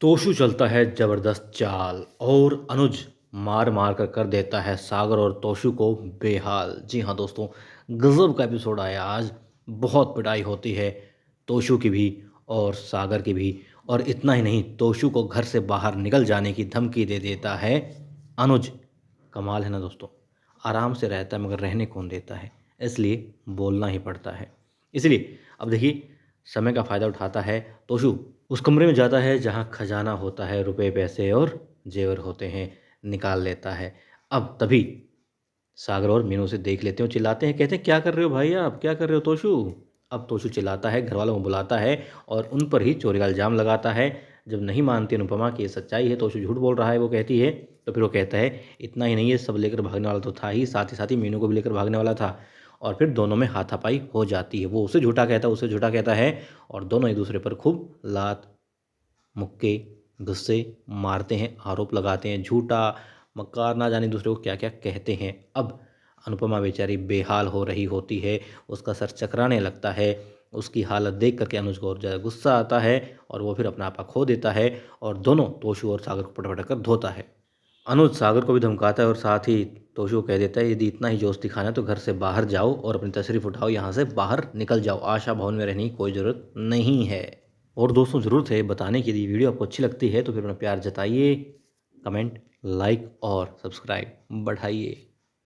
तोशु चलता है जबरदस्त चाल और अनुज मार मार कर देता है सागर और तोशु को बेहाल। जी हाँ दोस्तों, गजब का एपिसोड आया आज। बहुत पिटाई होती है तोशु की भी और सागर की भी। और इतना ही नहीं, तोशु को घर से बाहर निकल जाने की धमकी दे देता है अनुज। कमाल है ना दोस्तों। आराम से रहता है मगर रहने कौन देता है, इसलिए बोलना ही पड़ता है। इसलिए अब देखिए, समय का फ़ायदा उठाता है तोशु। उस कमरे में जाता है जहाँ खजाना होता है, रुपए पैसे और जेवर होते हैं, निकाल लेता है। अब तभी सागर और मीनू उसे देख लेते हैं और चिल्लाते हैं, कहते हैं क्या कर रहे हो भाई, आप क्या कर रहे हो तोशु। अब तोशु चिल्लाता है, घर वालों को बुलाता है और उन पर ही चोरी का इल्ज़ाम लगाता है। जब नहीं मानती अनुपमा कि ये सच्चाई है, तोशु झूठ बोल रहा है, वो कहती है, तो फिर वो कहता है इतना ही नहीं है, सब लेकर भागने वाला तो था ही, साथ ही मीनू को भी लेकर भागने वाला था। और फिर दोनों में हाथापाई हो जाती है। वो उसे झूठा कहता है, उसे झूठा कहता है और दोनों एक दूसरे पर खूब लात मुक्के गुस्से मारते हैं, आरोप लगाते हैं, झूठा मक्कार ना जाने दूसरे को क्या क्या कहते हैं। अब अनुपमा बेचारी बेहाल हो रही होती है, उसका सर चकराने लगता है। उसकी हालत देख करके अनुज को और ज़्यादा गुस्सा आता है और वो फिर अपना आपा खो देता है और दोनों तोशु और सागर को पट पटक कर धोता है। अनुज सागर को भी धमकाता है और साथ ही तोशु को कह देता है, यदि इतना ही जोश दिखाना है तो घर से बाहर जाओ और अपनी तशरीफ़ उठाओ, यहाँ से बाहर निकल जाओ, आशा भवन में रहने की कोई ज़रूरत नहीं है। और दोस्तों, ज़रूरत है बताने के लिए, वीडियो आपको अच्छी लगती है तो फिर अपना प्यार जताइए, कमेंट, लाइक और सब्सक्राइब बढ़ाइए।